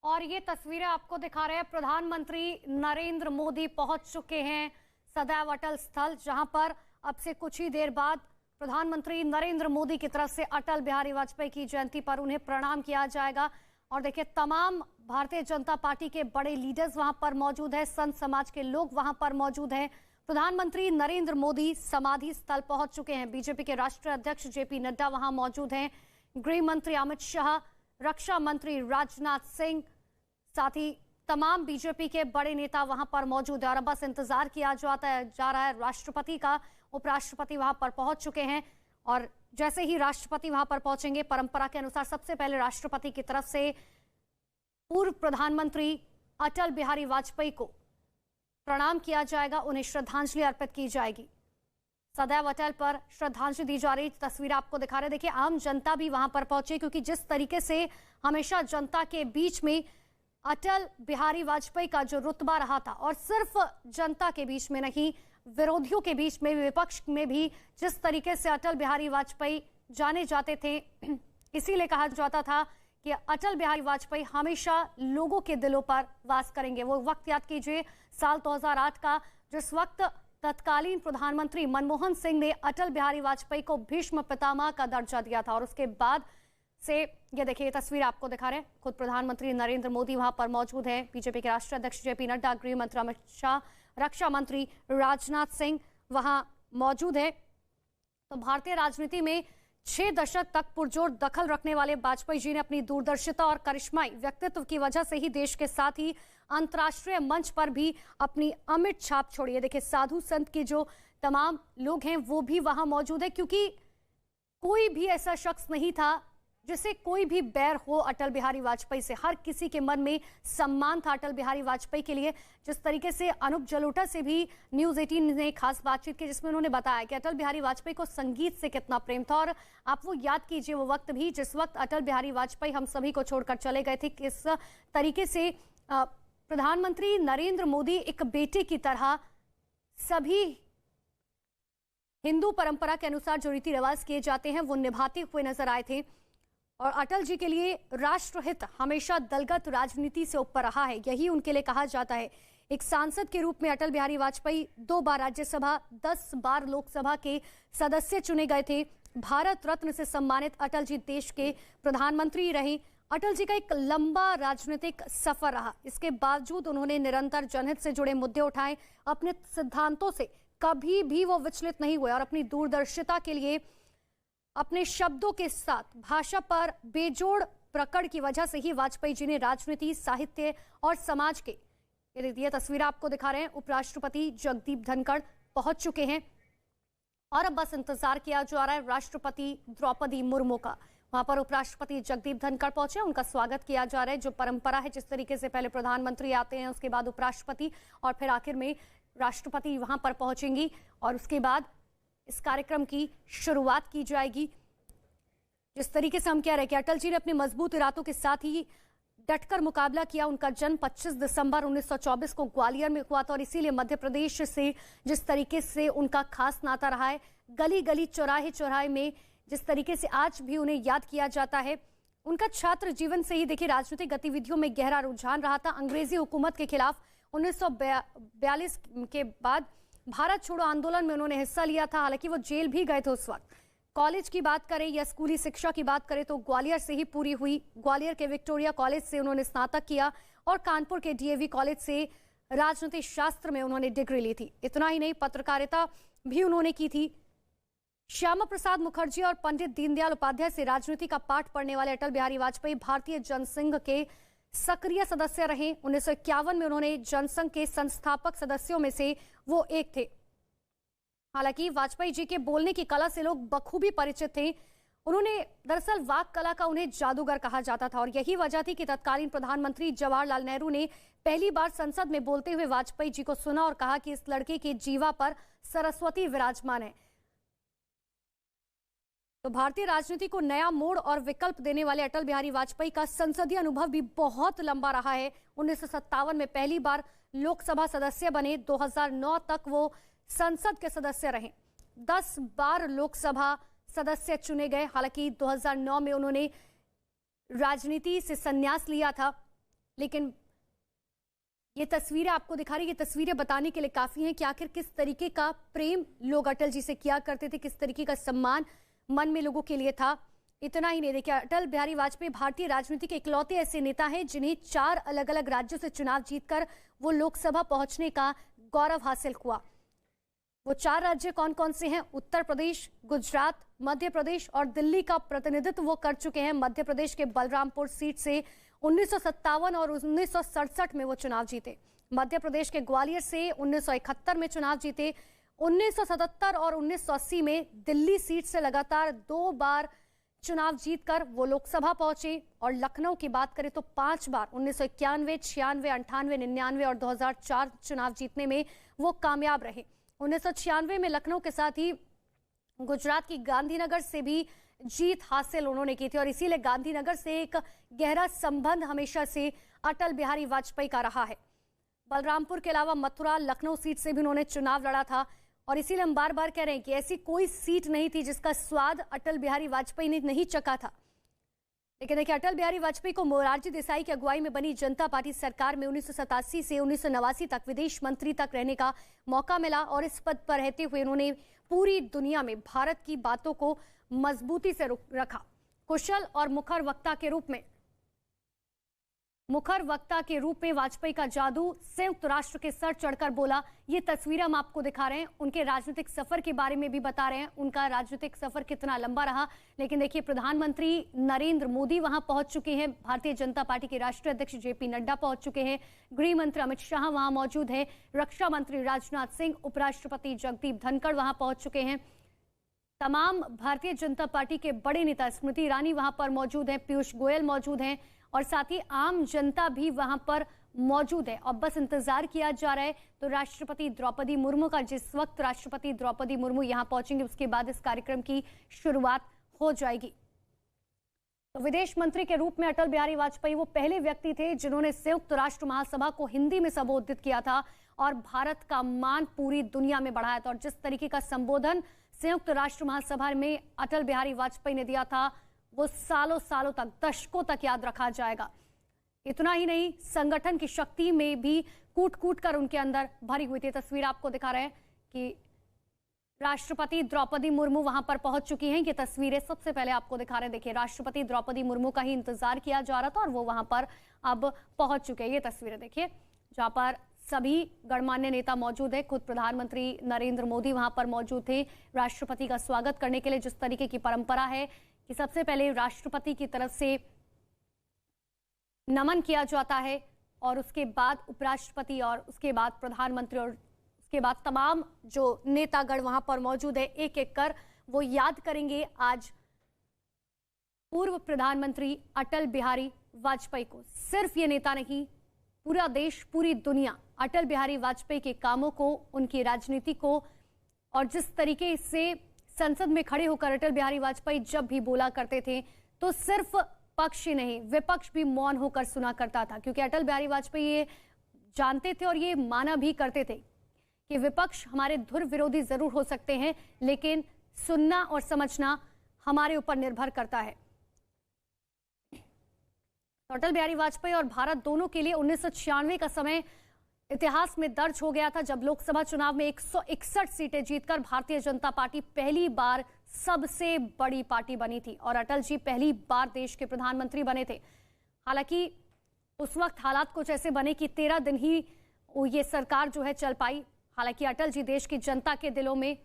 और ये तस्वीरें आपको दिखा रहे हैं, प्रधानमंत्री नरेंद्र मोदी पहुंच चुके हैं सदैव अटल स्थल, जहां पर अब से कुछ ही देर बाद प्रधानमंत्री नरेंद्र मोदी की तरफ से अटल बिहारी वाजपेयी की जयंती पर उन्हें प्रणाम किया जाएगा। और देखिए, तमाम भारतीय जनता पार्टी के बड़े लीडर्स वहां पर मौजूद हैं, संत समाज के लोग वहां पर मौजूद हैं। प्रधानमंत्री नरेंद्र मोदी समाधि स्थल पहुंच चुके हैं। बीजेपी के राष्ट्रीय अध्यक्ष जेपी नड्डा वहां मौजूद हैं, गृह मंत्री अमित शाह, रक्षा मंत्री राजनाथ सिंह, साथ ही तमाम बीजेपी के बड़े नेता वहां पर मौजूद है। और अब बस इंतजार किया जा रहा है राष्ट्रपति का। उपराष्ट्रपति वहां पर पहुंच चुके हैं और जैसे ही राष्ट्रपति वहां पर पहुंचेंगे, परंपरा के अनुसार सबसे पहले राष्ट्रपति की तरफ से पूर्व प्रधानमंत्री अटल बिहारी वाजपेयी को प्रणाम किया जाएगा, उन्हें श्रद्धांजलि अर्पित की जाएगी। सदैव अटल पर श्रद्धांजलि दी जा रही तस्वीर आपको दिखा रहे। देखिए, आम जनता भी वहां पर पहुंचे, क्योंकि जिस तरीके से हमेशा जनता के बीच में अटल बिहारी वाजपेयी का जो रुतबा रहा था, और सिर्फ जनता के बीच में नहीं, विरोधियों के बीच में, विपक्ष में भी जिस तरीके से अटल बिहारी वाजपेयी जाने जाते थे, इसीलिए कहा जाता था कि अटल बिहारी वाजपेयी हमेशा लोगों के दिलों पर वास करेंगे। वो वक्त याद कीजिए, साल 2008 का, जिस वक्त तत्कालीन प्रधानमंत्री मनमोहन सिंह ने अटल बिहारी वाजपेयी को भीष्म पितामह का दर्जा दिया था। और उसके बाद से ये देखिए, तस्वीर आपको दिखा रहे हैं, खुद प्रधानमंत्री नरेंद्र मोदी वहां पर मौजूद हैं, बीजेपी के राष्ट्रीय अध्यक्ष जेपी नड्डा, गृह मंत्री अमित शाह, रक्षा मंत्री राजनाथ सिंह वहां मौजूद है। तो भारतीय राजनीति में 6 दशक तक पुरजोर दखल रखने वाले वाजपेयी जी ने अपनी दूरदर्शिता और करिश्माई व्यक्तित्व की वजह से ही देश के साथ ही अंतर्राष्ट्रीय मंच पर भी अपनी अमिट छाप छोड़ी है। देखिए, साधु संत के जो तमाम लोग हैं वो भी वहां मौजूद है, क्योंकि कोई भी ऐसा शख्स नहीं था जिसे कोई भी बैर हो अटल बिहारी वाजपेयी से। हर किसी के मन में सम्मान था अटल बिहारी वाजपेयी के लिए। जिस तरीके से अनूप जलोटा से भी न्यूज 18 ने खास बातचीत की, जिसमें उन्होंने बताया कि अटल बिहारी वाजपेयी को संगीत से कितना प्रेम था। और आप वो याद कीजिए, वो वक्त भी जिस वक्त अटल बिहारी वाजपेयी हम सभी को छोड़कर चले गए थे, किस तरीके से प्रधानमंत्री नरेंद्र मोदी एक बेटे की तरह सभी हिंदू परंपरा के अनुसार जो रीति रिवाज किए जाते हैं वो निभाते हुए नजर आए थे। और अटल जी के लिए राष्ट्रहित हमेशा दलगत राजनीति से ऊपर रहा है, यही उनके लिए कहा जाता है। एक सांसद के रूप में अटल बिहारी वाजपेयी 2 बार राज्यसभा, 10 बार लोकसभा के सदस्य चुने गए थे। भारत रत्न से सम्मानित अटल जी देश के प्रधानमंत्री रहे। अटल जी का एक लंबा राजनीतिक सफर रहा, इसके बावजूद उन्होंने निरंतर जनहित से जुड़े मुद्दे उठाए। अपने सिद्धांतों से कभी भी वो विचलित नहीं हुए और अपनी दूरदर्शिता के लिए अपने शब्दों के साथ भाषा पर बेजोड़ प्रकट की वजह से ही वाजपेयी जी ने राजनीति, साहित्य और समाज के, ये तस्वीर आपको दिखा रहे हैं, उपराष्ट्रपति जगदीप धनखड़ पहुंच चुके हैं। और अब बस इंतजार किया जा रहा है राष्ट्रपति द्रौपदी मुर्मू का। वहां पर उपराष्ट्रपति जगदीप धनखड़ पहुंचे, उनका स्वागत किया जा रहा है। जो परंपरा है, जिस तरीके से पहले प्रधानमंत्री आते हैं, उसके बाद उपराष्ट्रपति और फिर आखिर में राष्ट्रपति वहां पर पहुंचेंगी और उसके बाद इस कार्यक्रम की शुरुआत की जाएगी। जिस तरीके से हम कह रहे हैं कि अटल जी ने अपने मजबूत इरादों के साथ ही डटकर मुकाबला किया। उनका जन्म 25 दिसंबर 1924 को ग्वालियर में हुआ था और इसीलिए मध्य प्रदेश से जिस तरीके से उनका खास नाता रहा है, गली गली, चौराहे चौराहे में जिस तरीके से आज भी उन्हें याद किया जाता है। उनका छात्र जीवन से ही देखिए राजनीतिक गतिविधियों में गहरा रुझान रहा था। अंग्रेजी हुकूमत के खिलाफ 1942 के बाद भारत छोड़ो आंदोलन में उन्होंने हिस्सा लिया था। हालांकि वो जेल भी गए थे उस वक्त। कॉलेज की बात करें या स्कूली शिक्षा की बात करें तो ग्वालियर से ही पूरी हुई। ग्वालियर के विक्टोरिया कॉलेज से उन्होंने स्नातक किया और कानपुर के डीएवी कॉलेज से राजनीतिक शास्त्र में उन्होंने डिग्री ली थी। इतना ही नहीं, पत्रकारिता भी उन्होंने की थी। श्यामा प्रसाद मुखर्जी और पंडित दीनदयाल उपाध्याय से राजनीति का पाठ पढ़ने वाले अटल बिहारी वाजपेयी भारतीय जनसंघ के सक्रिय सदस्य रहे। 1951 में उन्होंने जनसंघ के संस्थापक सदस्यों में से वो एक थे। हालांकि वाजपेयी जी के बोलने की कला से लोग बखूबी परिचित थे। उन्होंने दरअसल वाक कला का उन्हें जादूगर कहा जाता था और यही वजह थी कि तत्कालीन प्रधानमंत्री जवाहरलाल नेहरू ने पहली बार संसद में बोलते हुए वाजपेयी जी को सुना और कहा कि इस लड़के के जीवा पर सरस्वती विराजमान है। तो भारतीय राजनीति को नया मोड़ और विकल्प देने वाले अटल बिहारी वाजपेयी का संसदीय अनुभव भी बहुत लंबा रहा है। 1957 में पहली बार लोकसभा सदस्य बने। 2009 तक वो संसद के सदस्य रहे। 10 बार लोकसभा सदस्य चुने गए। हालांकि 2009 में उन्होंने राजनीति से संन्यास लिया था लेकिन ये तस्वीरें आपको दिखा रही, ये तस्वीरें बताने के लिए काफी हैं कि आखिर किस तरीके का प्रेम लोग अटल जी से किया करते थे, किस तरीके का सम्मान मन में लोगों के लिए था। इतना ही नहीं, देखिए अटल बिहारी वाजपेयी भारतीय राजनीति के इकलौते ऐसे नेता हैं जिन्हें 4 अलग अलग राज्यों से चुनाव जीतकर वो लोकसभा पहुंचने का गौरव हासिल हुआ। वो 4 राज्य कौन कौन से हैं? उत्तर प्रदेश, गुजरात, मध्य प्रदेश और दिल्ली का प्रतिनिधित्व वो कर चुके हैं। मध्य प्रदेश के बलरामपुर सीट से 1957 और 1967 में वो चुनाव जीते। मध्य प्रदेश के ग्वालियर से 1971 में चुनाव जीते। 1977 और 1980 में दिल्ली सीट से लगातार 2 बार चुनाव जीतकर वो लोकसभा पहुंचे। और लखनऊ की बात करें तो 5 बार 1991, 96, 98, 99 और 2004 चुनाव जीतने में वो कामयाब रहे। 1996 में लखनऊ के साथ ही गुजरात की गांधीनगर से भी जीत हासिल उन्होंने की थी और इसीलिए गांधीनगर से एक गहरा संबंध हमेशा से अटल बिहारी वाजपेयी का रहा है। बलरामपुर के अलावा मथुरा, लखनऊ सीट से भी उन्होंने चुनाव लड़ा था और इसीलिए हम बार बार कह रहे हैं कि ऐसी कोई सीट नहीं थी जिसका स्वाद अटल बिहारी वाजपेयी ने नहीं चखा था। लेकिन देखिए अटल बिहारी वाजपेयी को मोरारजी देसाई की अगुवाई में बनी जनता पार्टी सरकार में 1987 से 1989 तक विदेश मंत्री तक रहने का मौका मिला और इस पद पर रहते हुए उन्होंने पूरी दुनिया में भारत की बातों को मजबूती से रखा। कुशल और मुखर वक्ता के रूप में वाजपेयी का जादू संयुक्त राष्ट्र के सर चढ़कर बोला। ये तस्वीरें हम आपको दिखा रहे हैं, उनके राजनीतिक सफर के बारे में भी बता रहे हैं, उनका राजनीतिक सफर कितना लंबा रहा। लेकिन देखिए प्रधानमंत्री नरेंद्र मोदी वहां पहुंच चुके हैं, भारतीय जनता पार्टी के राष्ट्रीय अध्यक्ष जेपी नड्डा पहुंच चुके हैं, गृह मंत्री अमित शाह वहां मौजूद है, रक्षा मंत्री राजनाथ सिंह, उपराष्ट्रपति जगदीप धनखड़ वहां पहुंच चुके हैं, तमाम भारतीय जनता पार्टी के बड़े नेता स्मृति ईरानी वहां पर मौजूद हैं, पीयूष गोयल मौजूद हैं और साथ ही आम जनता भी वहां पर मौजूद है। और बस इंतजार किया जा रहा है तो राष्ट्रपति द्रौपदी मुर्मू का, जिस वक्त राष्ट्रपति द्रौपदी मुर्मू यहां पहुंचेंगे उसके बाद इस कार्यक्रम की शुरुआत हो जाएगी। तो विदेश मंत्री के रूप में अटल बिहारी वाजपेयी वो पहले व्यक्ति थे जिन्होंने संयुक्त राष्ट्र महासभा को हिंदी में संबोधित किया था और भारत का मान पूरी दुनिया में बढ़ाया था। और जिस तरीके का संबोधन संयुक्त राष्ट्र महासभा में अटल बिहारी वाजपेयी ने दिया था वो सालों सालों तक, दशकों तक याद रखा जाएगा। इतना ही नहीं, संगठन की शक्ति में भी कूट कूट कर उनके अंदर भरी हुई थी। तस्वीर आपको दिखा रहे हैं कि राष्ट्रपति द्रौपदी मुर्मू वहां पर पहुंच चुकी हैं। ये तस्वीरें सबसे पहले आपको दिखा रहे हैं। देखिए राष्ट्रपति द्रौपदी मुर्मू का ही इंतजार किया जा रहा था और वो वहां पर अब पहुंच चुके हैं। ये तस्वीरें देखिए जहां पर सभी गणमान्य नेता मौजूद है, खुद प्रधानमंत्री नरेंद्र मोदी वहां पर मौजूद थे राष्ट्रपति का स्वागत करने के लिए। जिस तरीके की परंपरा है कि सबसे पहले राष्ट्रपति की तरफ से नमन किया जाता है और उसके बाद उपराष्ट्रपति और उसके बाद प्रधानमंत्री और उसके बाद तमाम जो नेतागण वहां पर मौजूद है एक एक कर वो याद करेंगे आज पूर्व प्रधानमंत्री अटल बिहारी वाजपेयी को। सिर्फ ये नेता नहीं, पूरा देश, पूरी दुनिया अटल बिहारी वाजपेयी के कामों को, उनकी राजनीति को और जिस तरीके से संसद में खड़े होकर अटल बिहारी वाजपेयी जब भी बोला करते थे तो सिर्फ पक्ष ही नहीं विपक्ष भी मौन होकर सुना करता था, क्योंकि अटल बिहारी वाजपेयी ये जानते थे और ये माना भी करते थे कि विपक्ष हमारे धुर विरोधी जरूर हो सकते हैं लेकिन सुनना और समझना हमारे ऊपर निर्भर करता है। तो अटल बिहारी वाजपेयी और भारत दोनों के लिए 1996 का समय इतिहास में दर्ज हो गया था जब लोकसभा चुनाव में 161 सीटें जीतकर भारतीय जनता पार्टी पहली बार सबसे बड़ी पार्टी बनी थी और अटल जी पहली बार देश के प्रधानमंत्री बने थे। हालांकि उस वक्त हालात कुछ ऐसे बने कि 13 दिन ही ये सरकार जो है चल पाई। हालांकि अटल जी देश की जनता के दिलों में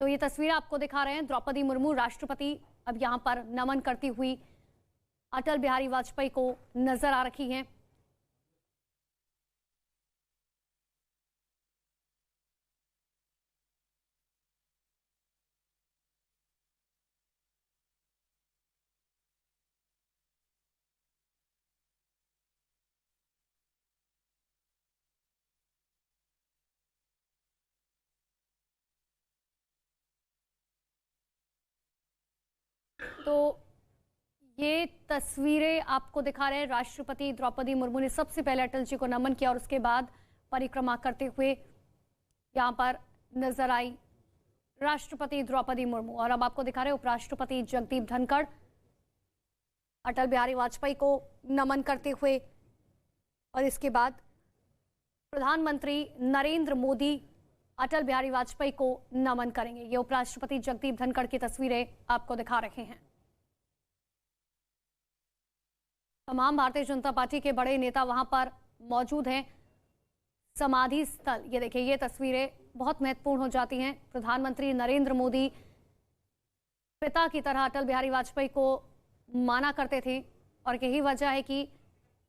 तो ये तस्वीर आपको दिखा रहे हैं, द्रौपदी मुर्मू राष्ट्रपति अब यहां पर नमन करती हुई अटल बिहारी वाजपेयी को नजर आ रही हैं। तो ये तस्वीरें आपको दिखा रहे हैं, राष्ट्रपति द्रौपदी मुर्मू ने सबसे पहले अटल जी को नमन किया और उसके बाद परिक्रमा करते हुए यहां पर नजर आई राष्ट्रपति द्रौपदी मुर्मू। और अब आपको दिखा रहे उपराष्ट्रपति जगदीप धनखड़ अटल बिहारी वाजपेयी को नमन करते हुए, और इसके बाद प्रधानमंत्री नरेंद्र मोदी अटल बिहारी वाजपेयी को नमन करेंगे। ये उपराष्ट्रपति जगदीप धनखड़ की तस्वीरें आपको दिखा रहे हैं। तमाम भारतीय जनता पार्टी के बड़े नेता वहां पर मौजूद हैं। समाधि स्थल, ये देखिए, ये तस्वीरें बहुत महत्वपूर्ण हो जाती हैं। प्रधानमंत्री नरेंद्र मोदी पिता की तरह अटल बिहारी वाजपेयी को माना करते थे, और यही वजह है कि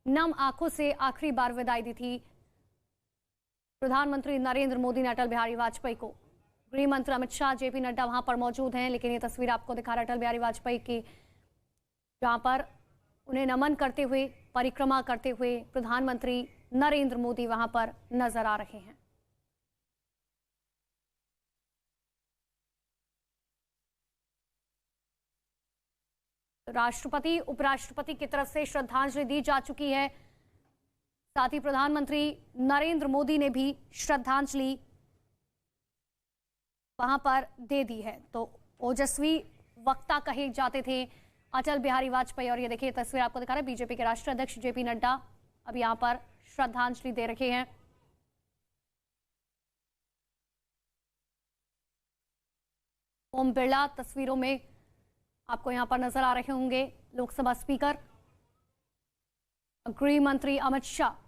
नम आंखों से आखिरी बार विदाई दी थी प्रधानमंत्री नरेंद्र मोदी ने अटल बिहारी वाजपेयी को। गृह मंत्री अमित शाह, जेपी नड्डा वहां पर मौजूद हैं, लेकिन ये तस्वीर आपको दिखा रहा है अटल बिहारी वाजपेयी की, जहां पर उन्हें नमन करते हुए, परिक्रमा करते हुए प्रधानमंत्री नरेंद्र मोदी वहां पर नजर आ रहे हैं। राष्ट्रपति, उपराष्ट्रपति की तरफ से श्रद्धांजलि दी जा चुकी है। साथ ही प्रधानमंत्री नरेंद्र मोदी ने भी श्रद्धांजलि वहां पर दे दी है। तो ओजस्वी वक्ता कहे जाते थे अटल बिहारी वाजपेयी। और ये देखिए तस्वीर आपको दिखा रहे हैं बीजेपी के राष्ट्रीय अध्यक्ष जेपी नड्डा अब यहां पर श्रद्धांजलि दे रहे हैं। ओम बिरला तस्वीरों में आपको यहां पर नजर आ रहे होंगे। लोकसभा स्पीकर, गृह मंत्री अमित शाह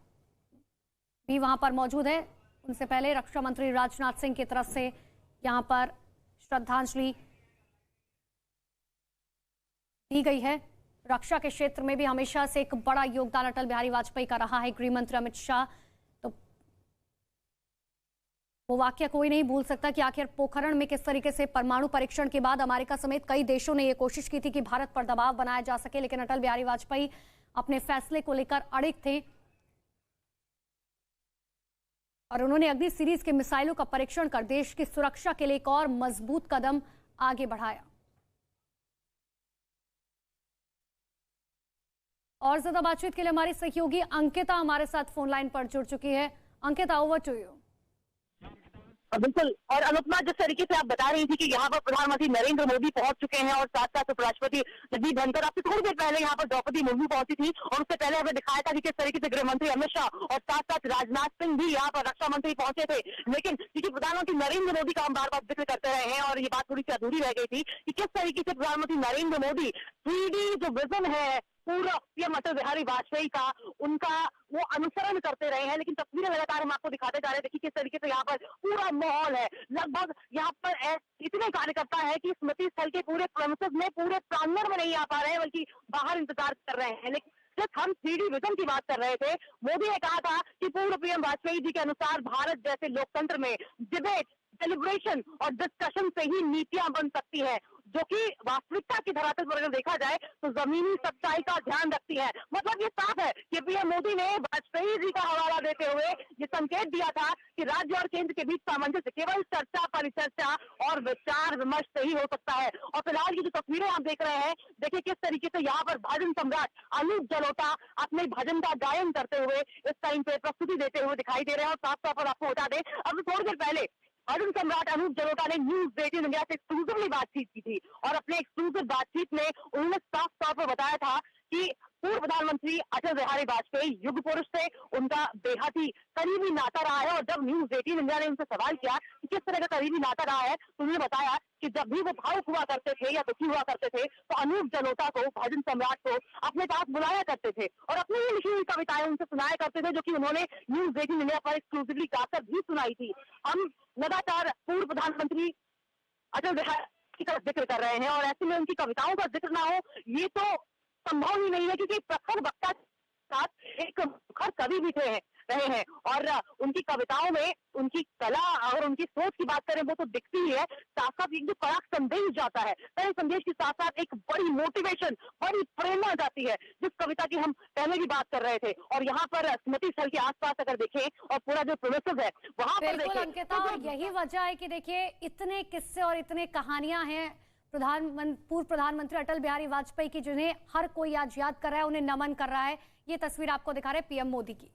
भी वहां पर मौजूद है। उनसे पहले रक्षा मंत्री राजनाथ सिंह की तरफ से यहां पर श्रद्धांजलि दी गई है। रक्षा के क्षेत्र में भी हमेशा से एक बड़ा योगदान अटल बिहारी वाजपेयी का रहा है। गृह मंत्री अमित शाह, तो वो वाकया कोई नहीं भूल सकता कि आखिर पोखरण में किस तरीके से परमाणु परीक्षण के बाद अमेरिका समेत कई देशों ने यह कोशिश की थी कि भारत पर दबाव बनाया जा सके, लेकिन अटल बिहारी वाजपेयी अपने फैसले को लेकर अड़िग थे और उन्होंने अग्नि सीरीज के मिसाइलों का परीक्षण कर देश की सुरक्षा के लिए एक और मजबूत कदम आगे बढ़ाया। और ज्यादा बातचीत के लिए हमारी सहयोगी अंकिता हमारे साथ फोन लाइन पर जुड़ चुकी है। Ankita, over to you. बिल्कुल, और अनुपमा, जिस तरीके से आप बता रही थी कि यहाँ पर प्रधानमंत्री नरेंद्र मोदी पहुंच चुके हैं और साथ साथ उपराष्ट्रपति जगदीप धनखड़, आपसे थोड़ी देर पहले यहाँ पर द्रौपदी मुर्मू पहुंची थी, और उससे पहले हमें दिखाया था कि किस तरीके से गृह मंत्री अमित शाह और साथ साथ राजनाथ सिंह भी यहाँ पर रक्षा मंत्री पहुंचे थे। लेकिन क्योंकि प्रधानमंत्री नरेंद्र मोदी का हम बार बार जिक्र करते रहे हैं और ये बात थोड़ी सी अधूरी रह गई थी कि किस तरीके से प्रधानमंत्री नरेंद्र मोदी 3D जो विजन है पूरा पीएम अटल बिहारी वाजपेयी का, उनका वो अनुसरण करते रहे हैं। लेकिन तस्वीरें लगातार हम आपको दिखाते जा रहे हैं। देखिए किस तरीके से यहाँ पर पूरा माहौल है। लगभग यहाँ पर इतने कार्यकर्ता है कि स्मृति स्थल के पूरे प्रेमिसेस में, पूरे प्रांगण में नहीं आ पा रहे हैं, बल्कि बाहर इंतजार कर रहे हैं। लेकिन जब हम 3D विजन की बात कर रहे थे, मोदी ने कहा था कि पूर्व पीएम वाजपेयी जी के अनुसार भारत जैसे लोकतंत्र में डिबेट, सेलिब्रेशन और डिस्कशन से ही नीतियां बन सकती है, जो कि वास्तविकता की धरातल पर अगर देखा जाए तो जमीनी सच्चाई का ध्यान रखती है। मतलब ये साफ है कि पीएम मोदी ने वाजपेयी जी का हवाला देते हुए ये संकेत दिया था कि राज्य और केंद्र के बीच सामंजस्य केवल चर्चा, परिचर्चा और विचार विमर्श से ही हो सकता है। और फिलहाल की जो तस्वीरें आप देख रहे हैं, देखिए किस तरीके से यहाँ पर भजन सम्राट अनूप जलोटा अपने भजन का गायन करते हुए इस टाइम पे प्रस्तुति देते हुए दिखाई दे रहे हैं। और साफ तौर पर आपको बता दें, अब थोड़ी देर पहले भजन सम्राट अनूप जलोटा ने न्यूज 18 इंडिया से एक्सक्लूसिवली बातचीत की थी, और अपने एक्सक्लूसिव बातचीत में उन्होंने साफ तौर पर बताया था कि पूर्व प्रधानमंत्री अटल बिहारी वाजपेयी युग पुरुष थे, उनका बेहद ही करीबी नाता रहा है। और जब न्यूज 18 इंडिया ने उनसे सवाल किया कि किस तरह का करीबी नाता रहा है, तो उन्होंने बताया कि जब भी वो भावुक हुआ करते थे या दुखी हुआ करते थे, तो अनूप जलोटा को, भजन सम्राट को अपने पास बुलाया करते थे और अपनी ही लिखी हुई कविताएं उनसे सुनाया करते थे, जो कि उन्होंने न्यूज 18 इंडिया पर एक्सक्लूसिवली गाकर भी सुनाई थी। हम लगातार पूर्व प्रधानमंत्री अटल बिहारी का जिक्र कर रहे हैं, और ऐसे में उनकी कविताओं का जिक्र ना हो ये तो संभव ही नहीं है, क्योंकि प्रखर वक्ता के साथ एक मुखर कवि भी रहे हैं। और उनकी कविताओं में उनकी कला और उनकी सोच की बात करें वो तो दिखती ही है, साथ साथ एक जो कड़ा संदेश जाता है, कड़े संदेश के साथ साथ एक बड़ी मोटिवेशन, बड़ी प्रेरणा जाती है, जिस कविता की हम पहले भी बात कर रहे थे। और यहाँ पर स्मृति स्थल के आसपास अगर देखें और पूरा जो प्रोसेस है वहां पर देखें, अंकिता, यही वजह है कि देखिए इतने किस्से और इतने कहानियां हैं पूर्व प्रधानमंत्री अटल बिहारी वाजपेयी की, जिन्हें हर कोई आज याद कर रहा है, उन्हें नमन कर रहा है। ये तस्वीर आपको दिखा रहे हैं पीएम मोदी की।